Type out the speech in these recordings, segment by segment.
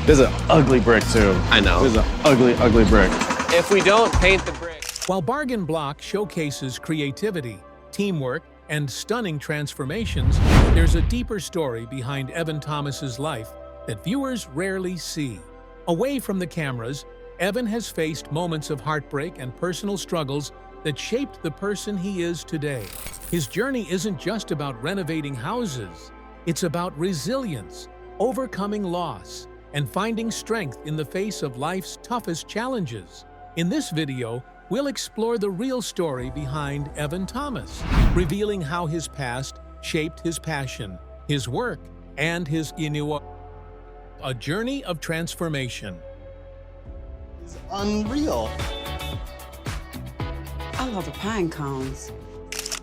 This is an ugly brick too. I know. This is an ugly, ugly brick. If we don't paint the brick. While Bargain Block showcases creativity, teamwork, and stunning transformations, there's a deeper story behind Evan Thomas's life that viewers rarely see. Away from the cameras, Evan has faced moments of heartbreak and personal struggles that shaped the person he is today. His journey isn't just about renovating houses. It's about resilience, overcoming loss, and finding strength in the face of life's toughest challenges. In this video, we'll explore the real story behind Evan Thomas, revealing how his past shaped his passion, his work, and his a journey of transformation. It's unreal. I love the pine cones.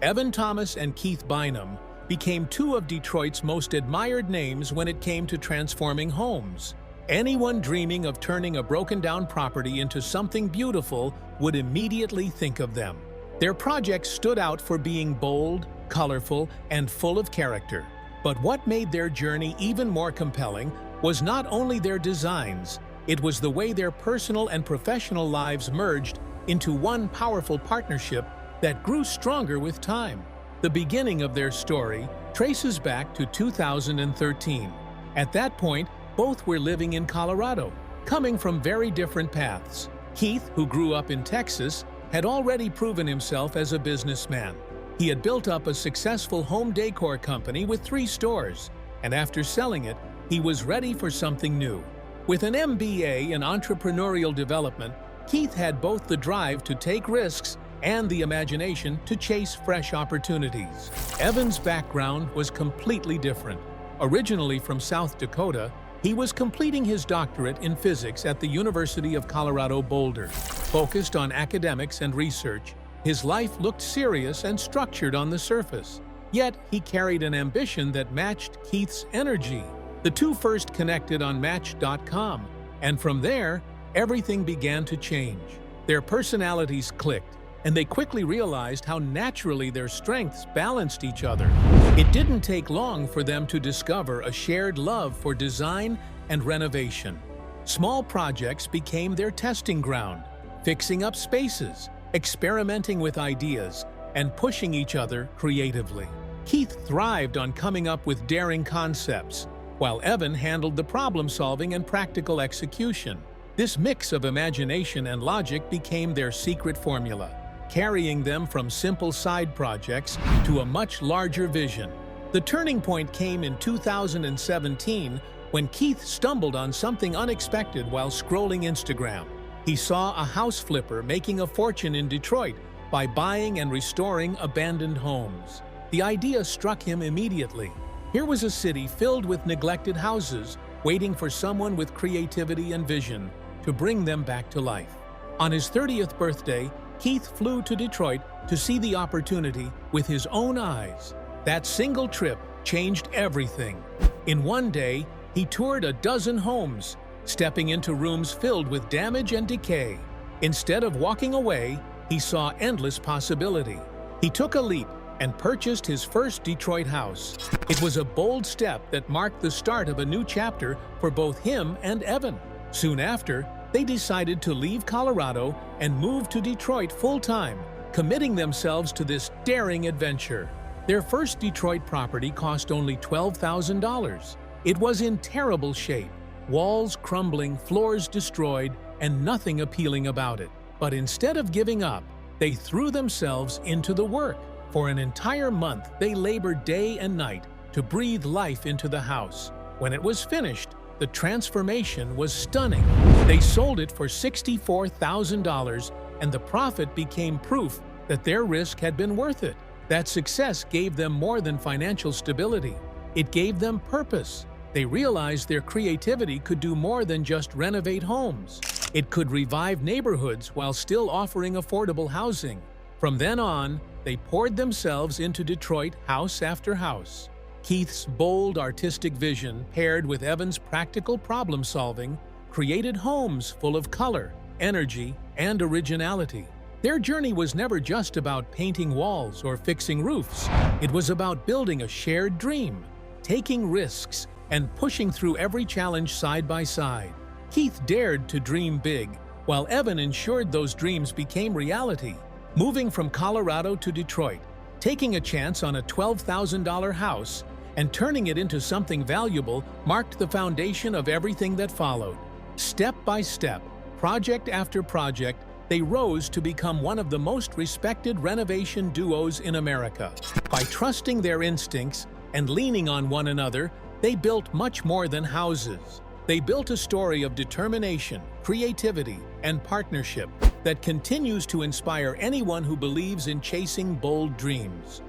Evan Thomas and Keith Bynum became two of Detroit's most admired names when it came to transforming homes. Anyone dreaming of turning a broken-down property into something beautiful would immediately think of them. Their projects stood out for being bold, colorful, and full of character. But what made their journey even more compelling was not only their designs, it was the way their personal and professional lives merged into one powerful partnership that grew stronger with time. The beginning of their story traces back to 2013. At that point, both were living in Colorado, coming from very different paths. Keith, who grew up in Texas, had already proven himself as a businessman. He had built up a successful home decor company with 3 stores, and after selling it, he was ready for something new. With an MBA in entrepreneurial development, Keith had both the drive to take risks and the imagination to chase fresh opportunities. Evan's background was completely different. Originally from South Dakota, he was completing his doctorate in physics at the University of Colorado Boulder. Focused on academics and research, his life looked serious and structured on the surface. Yet, he carried an ambition that matched Keith's energy. The two first connected on Match.com, and from there, everything began to change. Their personalities clicked, and they quickly realized how naturally their strengths balanced each other. It didn't take long for them to discover a shared love for design and renovation. Small projects became their testing ground, fixing up spaces, experimenting with ideas, and pushing each other creatively. Keith thrived on coming up with daring concepts, while Evan handled the problem-solving and practical execution. This mix of imagination and logic became their secret formula, carrying them from simple side projects to a much larger vision. The turning point came in 2017 when Keith stumbled on something unexpected while scrolling Instagram. He saw a house flipper making a fortune in Detroit by buying and restoring abandoned homes. The idea struck him immediately. Here was a city filled with neglected houses, waiting for someone with creativity and vision to bring them back to life. On his 30th birthday, Keith flew to Detroit to see the opportunity with his own eyes. That single trip changed everything. In one day, he toured a dozen homes, stepping into rooms filled with damage and decay. Instead of walking away, he saw endless possibility. He took a leap and purchased his first Detroit house. It was a bold step that marked the start of a new chapter for both him and Evan. Soon after, they decided to leave Colorado and move to Detroit full-time, committing themselves to this daring adventure. Their first Detroit property cost only $12,000. It was in terrible shape, walls crumbling, floors destroyed, and nothing appealing about it. But instead of giving up, they threw themselves into the work. For an entire month, they labored day and night to breathe life into the house. When it was finished, the transformation was stunning. They sold it for $64,000, and the profit became proof that their risk had been worth it. That success gave them more than financial stability. It gave them purpose. They realized their creativity could do more than just renovate homes. It could revive neighborhoods while still offering affordable housing. From then on, they poured themselves into Detroit house after house. Keith's bold artistic vision, paired with Evan's practical problem-solving, created homes full of color, energy, and originality. Their journey was never just about painting walls or fixing roofs. It was about building a shared dream, taking risks, and pushing through every challenge side by side. Keith dared to dream big, while Evan ensured those dreams became reality. Moving from Colorado to Detroit, taking a chance on a $12,000 house, and turning it into something valuable marked the foundation of everything that followed. Step by step, project after project, they rose to become one of the most respected renovation duos in America. By trusting their instincts and leaning on one another, they built much more than houses. They built a story of determination, creativity, and partnership that continues to inspire anyone who believes in chasing bold dreams.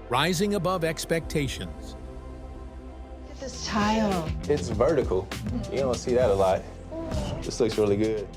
Rising above expectations. Look at this tile. It's vertical. You don't see that a lot. This looks really good.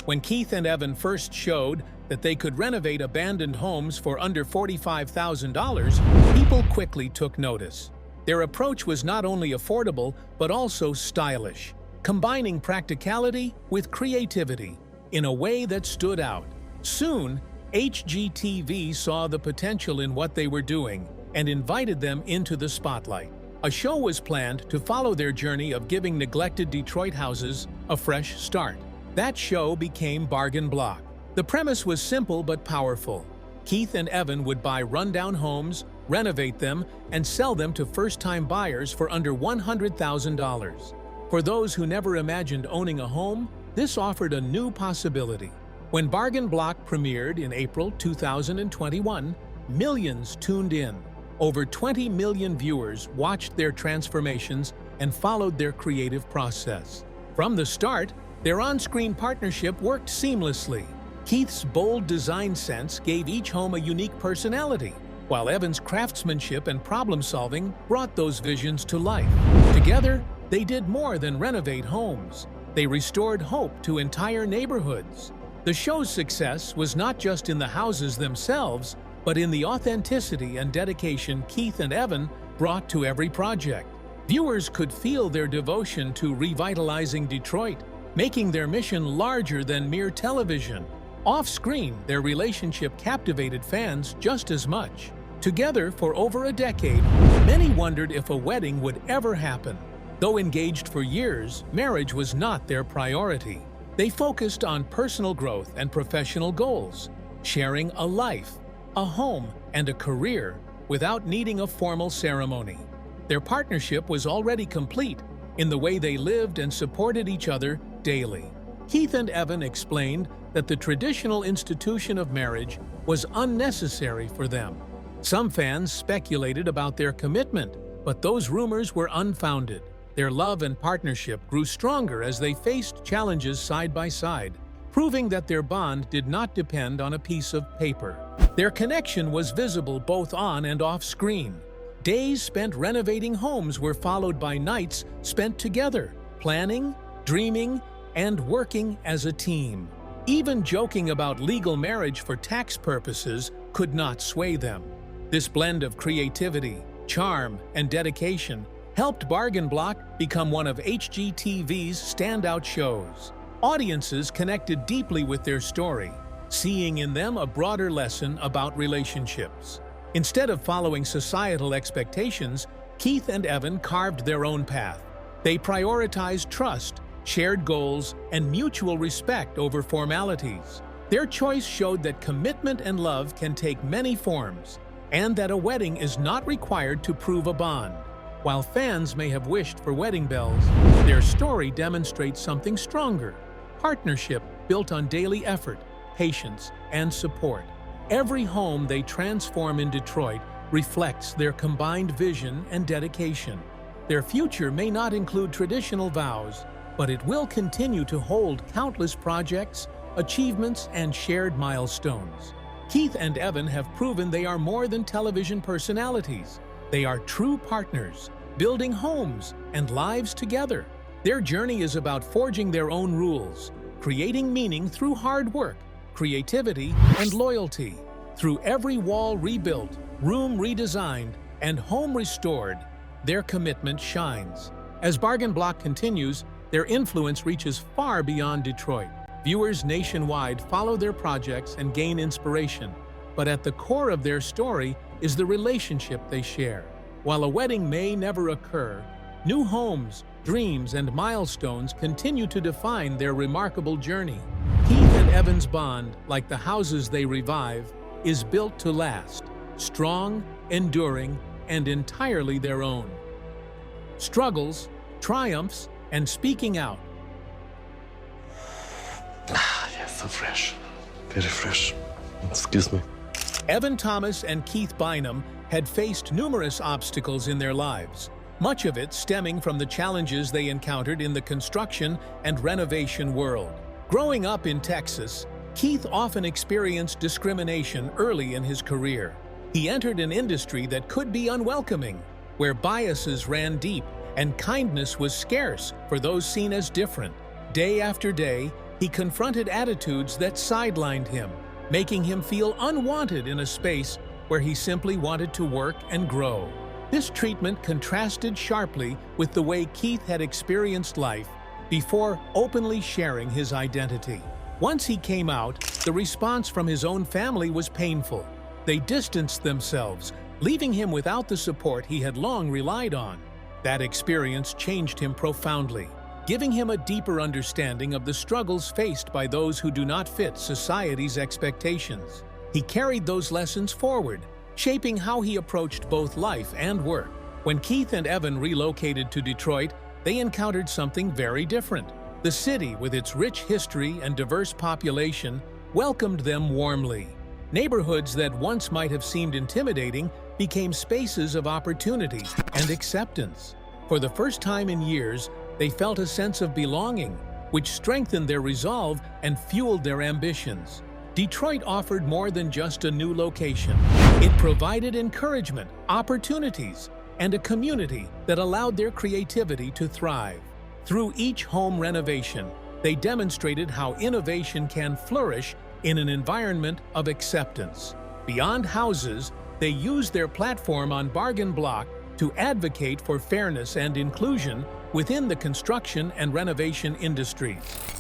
When Keith and Evan first showed that they could renovate abandoned homes for under $45,000, people quickly took notice. Their approach was not only affordable, but also stylish, combining practicality with creativity in a way that stood out. Soon, HGTV saw the potential in what they were doing and invited them into the spotlight. A show was planned to follow their journey of giving neglected Detroit houses a fresh start. That show became Bargain Block. The premise was simple but powerful. Keith and Evan would buy rundown homes, renovate them, and sell them to first-time buyers for under $100,000. For those who never imagined owning a home, this offered a new possibility. When Bargain Block premiered in April 2021, millions tuned in. Over 20 million viewers watched their transformations and followed their creative process. From the start, their on-screen partnership worked seamlessly. Keith's bold design sense gave each home a unique personality, while Evan's craftsmanship and problem-solving brought those visions to life. Together, they did more than renovate homes. They restored hope to entire neighborhoods. The show's success was not just in the houses themselves, but in the authenticity and dedication Keith and Evan brought to every project. Viewers could feel their devotion to revitalizing Detroit, making their mission larger than mere television. Off-screen, their relationship captivated fans just as much. Together for over a decade, many wondered if a wedding would ever happen. Though engaged for years, marriage was not their priority. They focused on personal growth and professional goals, sharing a life, a home, and a career without needing a formal ceremony. Their partnership was already complete in the way they lived and supported each other daily. Keith and Evan explained that the traditional institution of marriage was unnecessary for them. Some fans speculated about their commitment, but those rumors were unfounded. Their love and partnership grew stronger as they faced challenges side by side, proving that their bond did not depend on a piece of paper. Their connection was visible both on and off screen. Days spent renovating homes were followed by nights spent together, planning, dreaming, and working as a team. Even joking about legal marriage for tax purposes could not sway them. This blend of creativity, charm, and dedication helped Bargain Block become one of HGTV's standout shows. Audiences connected deeply with their story, seeing in them a broader lesson about relationships. Instead of following societal expectations, Keith and Evan carved their own path. They prioritized trust, shared goals, and mutual respect over formalities. Their choice showed that commitment and love can take many forms, and that a wedding is not required to prove a bond. While fans may have wished for wedding bells, their story demonstrates something stronger: partnership built on daily effort, patience, and support. Every home they transform in Detroit reflects their combined vision and dedication. Their future may not include traditional vows, but it will continue to hold countless projects, achievements, and shared milestones. Keith and Evan have proven they are more than television personalities. They are true partners, building homes and lives together. Their journey is about forging their own rules, creating meaning through hard work, creativity, and loyalty. Through every wall rebuilt, room redesigned, and home restored, their commitment shines. As Bargain Block continues, their influence reaches far beyond Detroit. Viewers nationwide follow their projects and gain inspiration, but at the core of their story is the relationship they share. While a wedding may never occur, New homes, dreams, and milestones continue to define their remarkable journey. Keith and Evan's bond, like the houses they revive, is built to last, strong, enduring, and entirely their own. Struggles, triumphs, and speaking out. Yes, so fresh. Very fresh. Excuse me. Evan Thomas and Keith Bynum had faced numerous obstacles in their lives, much of it stemming from the challenges they encountered in the construction and renovation world. Growing up in Texas, Keith often experienced discrimination early in his career. He entered an industry that could be unwelcoming, where biases ran deep and kindness was scarce for those seen as different. Day after day, he confronted attitudes that sidelined him, making him feel unwanted in a space where he simply wanted to work and grow. This treatment contrasted sharply with the way Keith had experienced life before openly sharing his identity. Once he came out, the response from his own family was painful. They distanced themselves, leaving him without the support he had long relied on. That experience changed him profoundly, giving him a deeper understanding of the struggles faced by those who do not fit society's expectations. He carried those lessons forward, shaping how he approached both life and work. When Keith and Evan relocated to Detroit, they encountered something very different. The city, with its rich history and diverse population, welcomed them warmly. Neighborhoods that once might have seemed intimidating became spaces of opportunity and acceptance. For the first time in years, they felt a sense of belonging, which strengthened their resolve and fueled their ambitions. Detroit offered more than just a new location. It provided encouragement, opportunities, and a community that allowed their creativity to thrive. Through each home renovation, they demonstrated how innovation can flourish in an environment of acceptance. Beyond houses, they used their platform on Bargain Block to advocate for fairness and inclusion within the construction and renovation industries.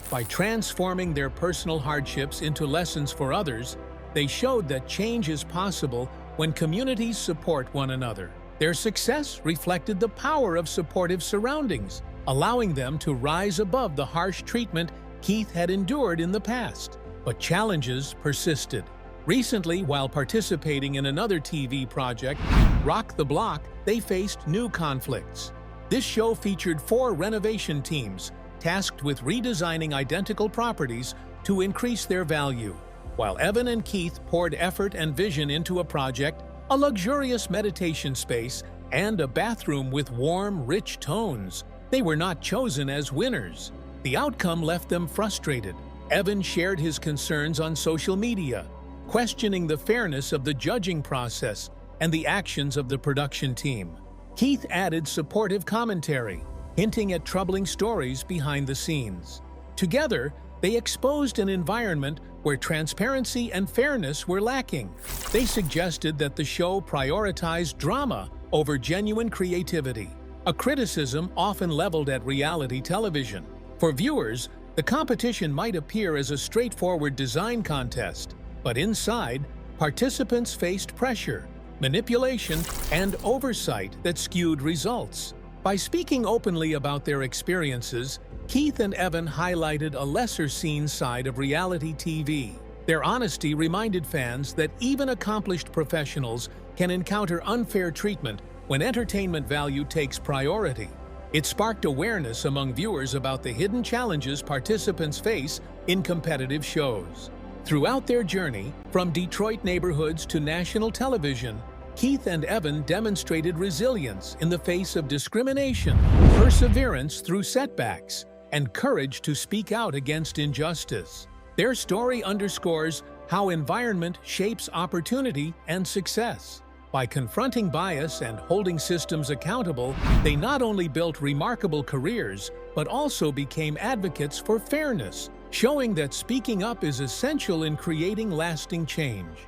By transforming their personal hardships into lessons for others, they showed that change is possible when communities support one another. Their success reflected the power of supportive surroundings, allowing them to rise above the harsh treatment Keith had endured in the past. But challenges persisted. Recently, while participating in another TV project, Rock the Block, they faced new conflicts. This show featured 4 renovation teams tasked with redesigning identical properties to increase their value. While Evan and Keith poured effort and vision into a project, a luxurious meditation space, and a bathroom with warm, rich tones, they were not chosen as winners. The outcome left them frustrated. Evan shared his concerns on social media, questioning the fairness of the judging process and the actions of the production team. Keith added supportive commentary, hinting at troubling stories behind the scenes. Together, they exposed an environment where transparency and fairness were lacking. They suggested that the show prioritize drama over genuine creativity, a criticism often leveled at reality television. For viewers, the competition might appear as a straightforward design contest, but inside, participants faced pressure, manipulation, and oversight that skewed results. By speaking openly about their experiences, Keith and Evan highlighted a lesser-seen side of reality TV. Their honesty reminded fans that even accomplished professionals can encounter unfair treatment when entertainment value takes priority. It sparked awareness among viewers about the hidden challenges participants face in competitive shows. Throughout their journey, from Detroit neighborhoods to national television, Keith and Evan demonstrated resilience in the face of discrimination, perseverance through setbacks, and courage to speak out against injustice. Their story underscores how environment shapes opportunity and success. By confronting bias and holding systems accountable, they not only built remarkable careers, but also became advocates for fairness, showing that speaking up is essential in creating lasting change.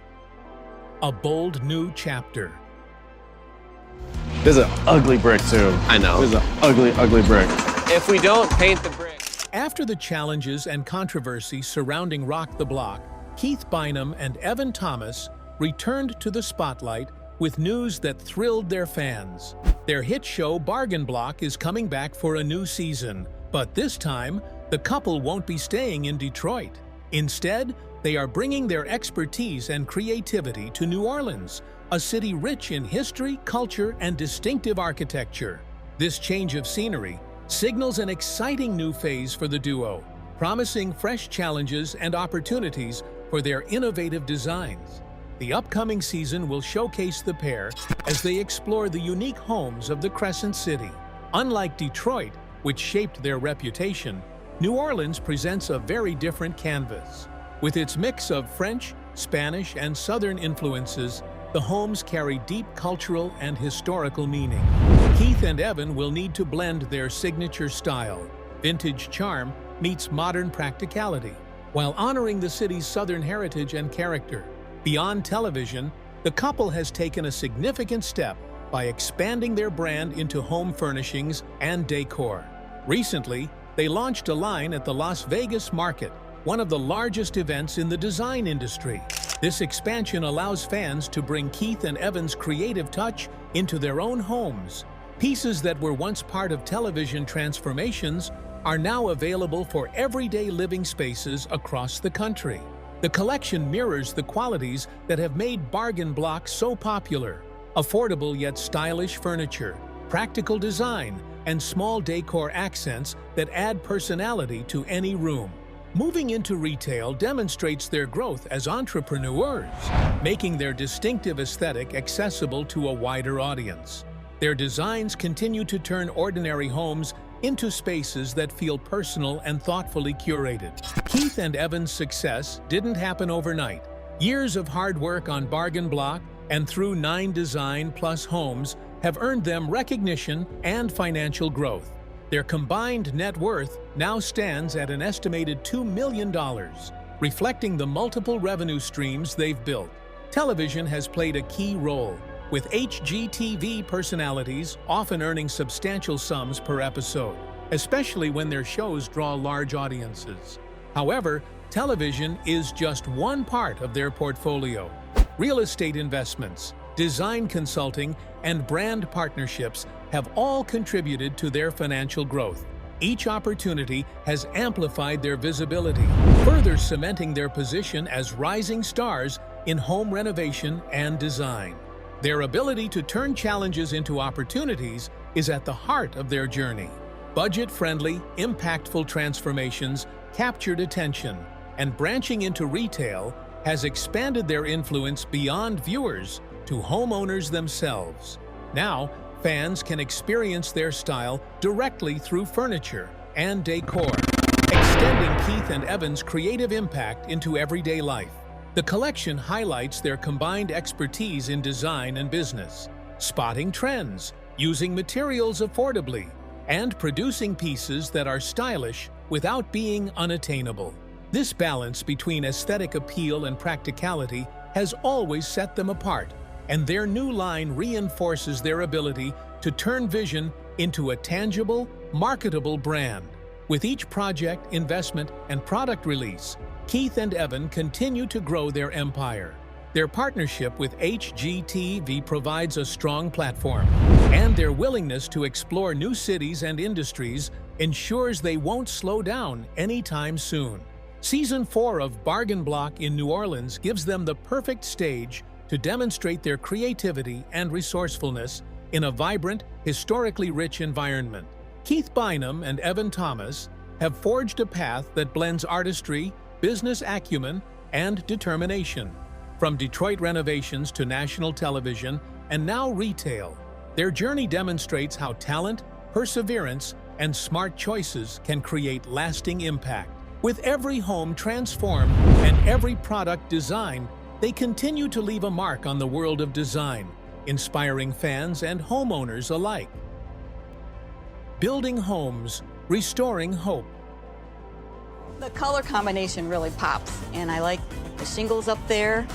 A bold new chapter. This is an ugly brick, too. I know. This is an ugly, ugly brick. If we don't paint the brick. After the challenges and controversy surrounding Rock the Block, Keith Bynum and Evan Thomas returned to the spotlight with news that thrilled their fans. Their hit show Bargain Block is coming back for a new season, but this time, the couple won't be staying in Detroit. Instead, they are bringing their expertise and creativity to New Orleans, a city rich in history, culture, and distinctive architecture. This change of scenery signals an exciting new phase for the duo, promising fresh challenges and opportunities for their innovative designs. The upcoming season will showcase the pair as they explore the unique homes of the Crescent City. Unlike Detroit, which shaped their reputation, New Orleans presents a very different canvas. With its mix of French, Spanish, and Southern influences, the homes carry deep cultural and historical meaning. Keith and Evan will need to blend their signature style. Vintage charm meets modern practicality, while honoring the city's Southern heritage and character. Beyond television, the couple has taken a significant step by expanding their brand into home furnishings and decor. Recently, they launched a line at the Las Vegas market, one of the largest events in the design industry. This expansion allows fans to bring Keith and Evan's creative touch into their own homes. Pieces that were once part of television transformations are now available for everyday living spaces across the country. The collection mirrors the qualities that have made Bargain Block so popular: affordable yet stylish furniture, practical design, and small decor accents that add personality to any room. Moving into retail demonstrates their growth as entrepreneurs, making their distinctive aesthetic accessible to a wider audience. Their designs continue to turn ordinary homes into spaces that feel personal and thoughtfully curated. Keith and Evan's success didn't happen overnight. Years of hard work on Bargain Block and through 9 Design Plus homes have earned them recognition and financial growth. Their combined net worth now stands at an estimated $2 million, reflecting the multiple revenue streams they've built. Television has played a key role, with HGTV personalities often earning substantial sums per episode, especially when their shows draw large audiences. However, television is just one part of their portfolio. Real estate investments, design consulting, and brand partnerships have all contributed to their financial growth. Each opportunity has amplified their visibility, further cementing their position as rising stars in home renovation and design. Their ability to turn challenges into opportunities is at the heart of their journey. Budget-friendly, impactful transformations captured attention, and branching into retail has expanded their influence beyond viewers to homeowners themselves. Now, fans can experience their style directly through furniture and decor, extending Keith and Evan's creative impact into everyday life. The collection highlights their combined expertise in design and business, spotting trends, using materials affordably, and producing pieces that are stylish without being unattainable. This balance between aesthetic appeal and practicality has always set them apart, and their new line reinforces their ability to turn vision into a tangible, marketable brand. With each project, investment, and product release, Keith and Evan continue to grow their empire. Their partnership with HGTV provides a strong platform, and their willingness to explore new cities and industries ensures they won't slow down anytime soon. Season 4 of Bargain Block in New Orleans gives them the perfect stage to demonstrate their creativity and resourcefulness in a vibrant, historically rich environment. Keith Bynum and Evan Thomas have forged a path that blends artistry, business acumen, and determination. From Detroit renovations to national television and now retail, their journey demonstrates how talent, perseverance, and smart choices can create lasting impact. With every home transformed and every product designed, they continue to leave a mark on the world of design, inspiring fans and homeowners alike. Building homes, restoring hope. The color combination really pops, and I like the shingles up there.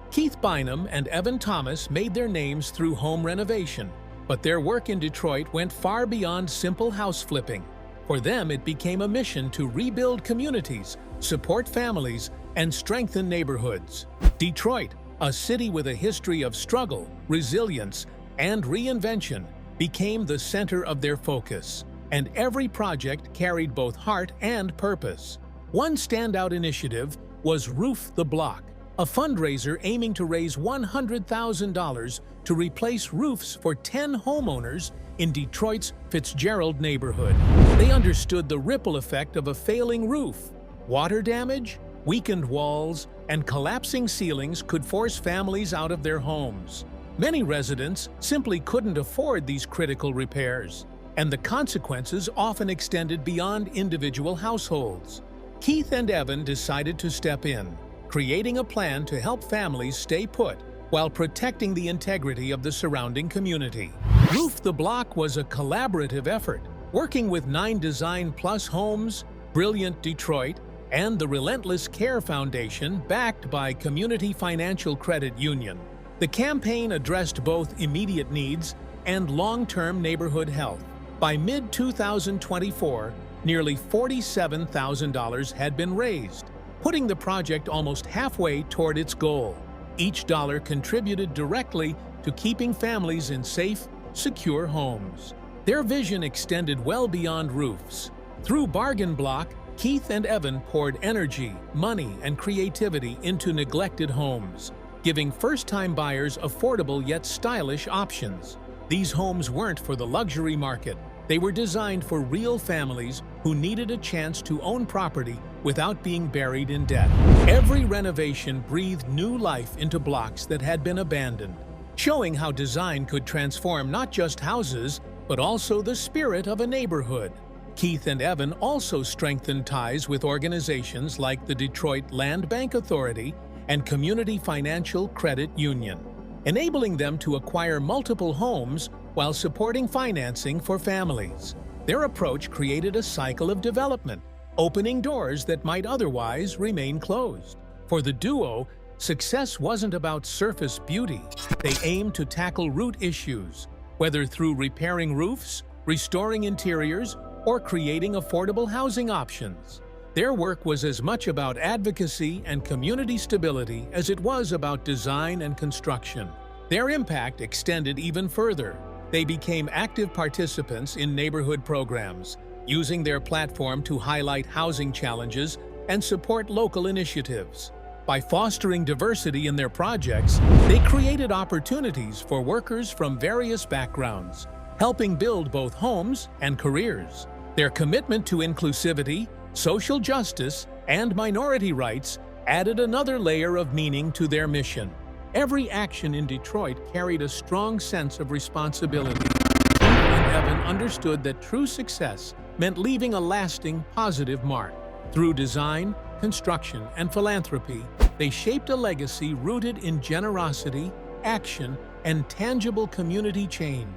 Keith Bynum and Evan Thomas made their names through home renovation, but their work in Detroit went far beyond simple house flipping. For them, it became a mission to rebuild communities, support families, and strengthen neighborhoods. Detroit, A city with a history of struggle, resilience, and reinvention became the center of their focus, and every project carried both heart and purpose. One standout initiative was Roof the Block, a fundraiser aiming to raise $100,000 to replace roofs for 10 homeowners in Detroit's Fitzgerald neighborhood. They understood the ripple effect of a failing roof. Water damage, weakened walls, and collapsing ceilings could force families out of their homes. Many residents simply couldn't afford these critical repairs, and the consequences often extended beyond individual households. Keith and Evan decided to step in, creating a plan to help families stay put while protecting the integrity of the surrounding community. Roof the Block was a collaborative effort, working with 9 Design Plus Homes, Brilliant Detroit, and the Relentless Care Foundation, backed by Community Financial Credit Union. The campaign addressed both immediate needs and long-term neighborhood health. By mid-2024, nearly $47,000 had been raised, putting the project almost halfway toward its goal. Each dollar contributed directly to keeping families in safe, secure homes. Their vision extended well beyond roofs. Through Bargain Block, Keith and Evan poured energy, money, and creativity into neglected homes, giving first-time buyers affordable yet stylish options. These homes weren't for the luxury market. They were designed for real families who needed a chance to own property without being buried in debt. Every renovation breathed new life into blocks that had been abandoned, showing how design could transform not just houses, but also the spirit of a neighborhood. Keith and Evan also strengthened ties with organizations like the Detroit Land Bank Authority and Community Financial Credit Union, enabling them to acquire multiple homes while supporting financing for families. Their approach created a cycle of development, opening doors that might otherwise remain closed. For the duo, success wasn't about surface beauty. They aimed to tackle root issues, whether through repairing roofs, restoring interiors, or creating affordable housing options. Their work was as much about advocacy and community stability as it was about design and construction. Their impact extended even further. They became active participants in neighborhood programs, using their platform to highlight housing challenges and support local initiatives. By fostering diversity in their projects, they created opportunities for workers from various backgrounds, helping build both homes and careers. Their commitment to inclusivity, social justice, and minority rights added another layer of meaning to their mission. Every action in Detroit carried a strong sense of responsibility. Keith and Evan understood that true success meant leaving a lasting, positive mark. Through design, construction, and philanthropy, they shaped a legacy rooted in generosity, action, and tangible community change.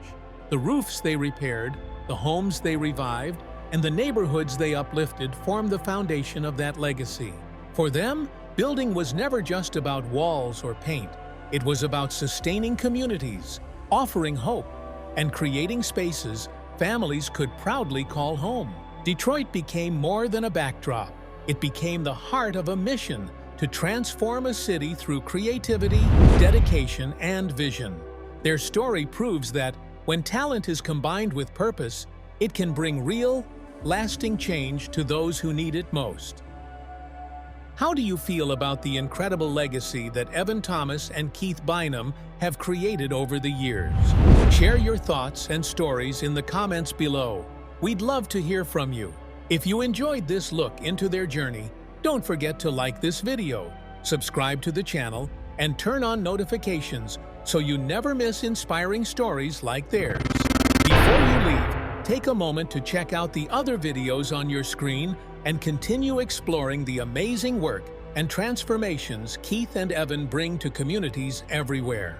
The roofs they repaired, the homes they revived, and the neighborhoods they uplifted formed the foundation of that legacy. For them, building was never just about walls or paint. It was about sustaining communities, offering hope, and creating spaces families could proudly call home. Detroit became more than a backdrop. It became the heart of a mission to transform a city through creativity, dedication, and vision. Their story proves that when talent is combined with purpose, it can bring real, lasting change to those who need it most. How do you feel about the incredible legacy that Evan Thomas and Keith Bynum have created over the years? Share your thoughts and stories in the comments below. We'd love to hear from you. If you enjoyed this look into their journey, don't forget to like this video, subscribe to the channel, and turn on notifications so you never miss inspiring stories like theirs. Before you leave, take a moment to check out the other videos on your screen and continue exploring the amazing work and transformations Keith and Evan bring to communities everywhere.